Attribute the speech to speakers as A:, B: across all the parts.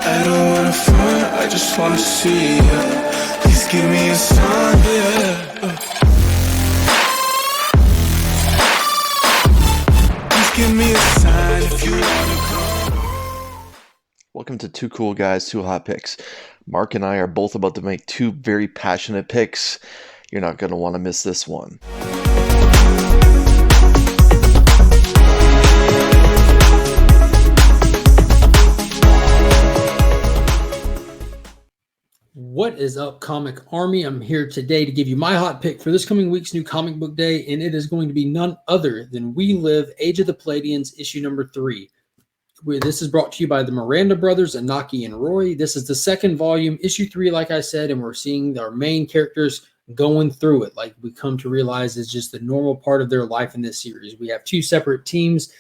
A: I don't wanna front, I just wanna see ya. Please give me a sign, yeah. Please give me a sign if you wanna come.
B: Welcome to Two Cool Guys, Two Hot Picks. Mark and I are both about to make two very passionate picks. You're not going to want to miss this one.
C: What is up, Comic Army? I'm here today to give you my hot pick for this coming week's new comic book day, and it is going to be none other than We Live, Age of the Palladians, issue number 3. This is brought to you by the Miranda brothers, Anaki and Roy. This is the second volume, issue 3, like I said, and we're seeing our main characters going through it, like we come to realize is just the normal part of their life in this series. We have two separate teams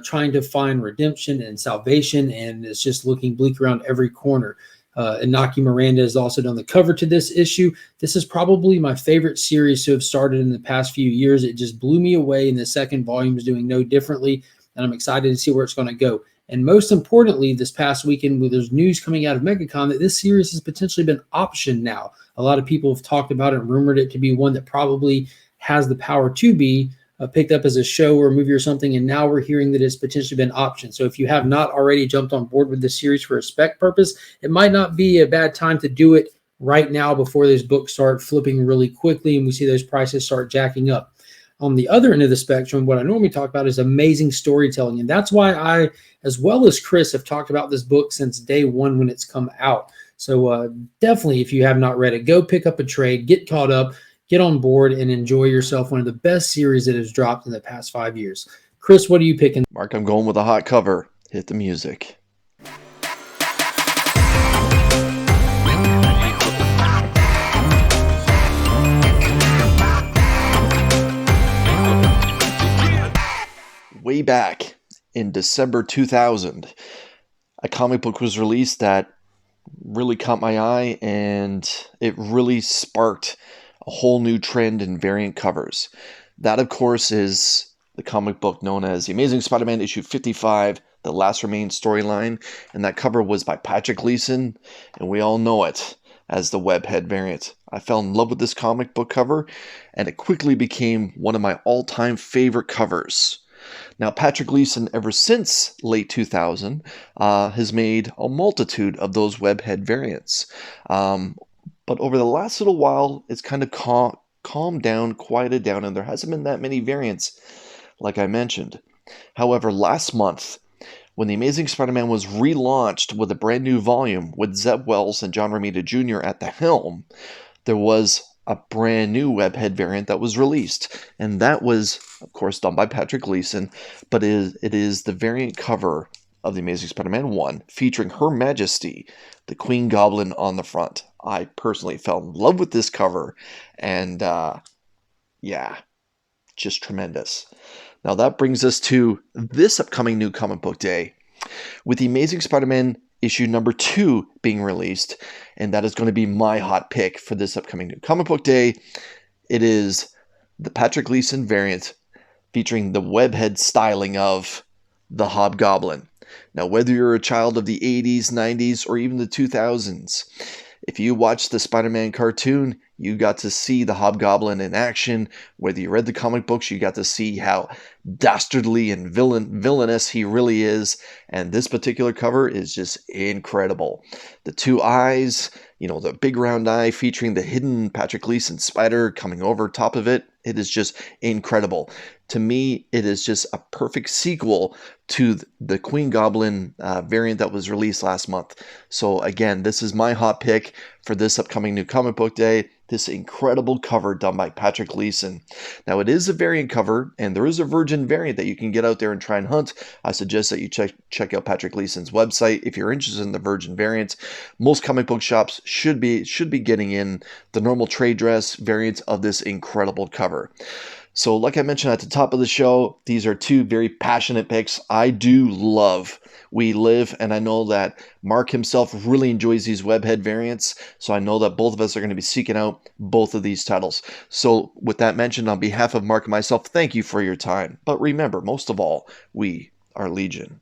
C: trying to find redemption and salvation, and it's just looking bleak around every corner. Inaki Miranda has also done the cover to this issue. This is probably my favorite series to have started in the past few years. It just blew me away, and the second volume is doing no differently, and I'm excited to see where it's going to go. And most importantly, this past weekend, there's news coming out of MegaCon that this series has potentially been optioned now. A lot of people have talked about it and rumored it to be one that probably has the power to be picked up as a show or a movie or something, and now we're hearing that it's potentially been optioned. So if you have not already jumped on board with this series for a spec purpose, it might not be a bad time to do it right now before those books start flipping really quickly and we see those prices start jacking up. On the other end of the spectrum, what I normally talk about is amazing storytelling, and that's why I, as well as Chris, have talked about this book since day one when it's come out. So definitely, if you have not read it, go pick up a trade, get caught up, get on board, and enjoy yourself. One of the best series that has dropped in the past 5 years. Chris, what are you picking?
B: Mark, I'm going with a hot cover. Hit the music. Way back in December 2000, a comic book was released that really caught my eye, and it really sparked a whole new trend in variant covers. That, of course, is the comic book known as The Amazing Spider-Man issue 55, The Last Remain storyline, and that cover was by Patrick Gleason, and we all know it as the webhead variant. I fell in love with this comic book cover, and it quickly became one of my all-time favorite covers. Now, Patrick Gleason, ever since late 2000, has made a multitude of those webhead variants. But over the last little while, it's kind of calmed down, quieted down, and there hasn't been that many variants, like I mentioned. However, last month, when The Amazing Spider-Man was relaunched with a brand new volume with Zeb Wells and John Romita Jr. at the helm, there was a brand new webhead variant that was released, and that was, of course, done by Patrick Gleason, but it is the variant cover of The Amazing Spider-Man 1, featuring Her Majesty, the Queen Goblin, on the front. I personally fell in love with this cover, and yeah, just tremendous. Now that brings us to this upcoming new comic book day, with The Amazing Spider-Man issue number 2 being released, and that is going to be my hot pick for this upcoming new comic book day. It is the Patrick Gleason variant featuring the webhead styling of the Hobgoblin. Now, whether you're a child of the 80s, 90s, or even the 2000s, if you watched the Spider-Man cartoon, you got to see the Hobgoblin in action. Whether you read the comic books, you got to see how dastardly and villainous he really is. And this particular cover is just incredible. The two eyes, the big round eye featuring the hidden Patrick Gleason spider coming over top of it. It is just incredible. To me, it is just a perfect sequel to the Queen Goblin variant that was released last month. So again, this is my hot pick for this upcoming new comic book day. This incredible cover done by Patrick Gleason. Now, it is a variant cover, and there is a virgin variant that you can get out there and try and hunt. I suggest that you check out Patrick Gleason's website if you're interested in the virgin variants. Most comic book shops should be getting in the normal trade dress variants of this incredible cover. So like I mentioned at the top of the show, these are two very passionate picks. I do love We Live, and I know that Mark himself really enjoys these webhead variants, so I know that both of us are going to be seeking out both of these titles. So with that mentioned, on behalf of Mark and myself, thank you for your time. But remember, most of all, we are Legion.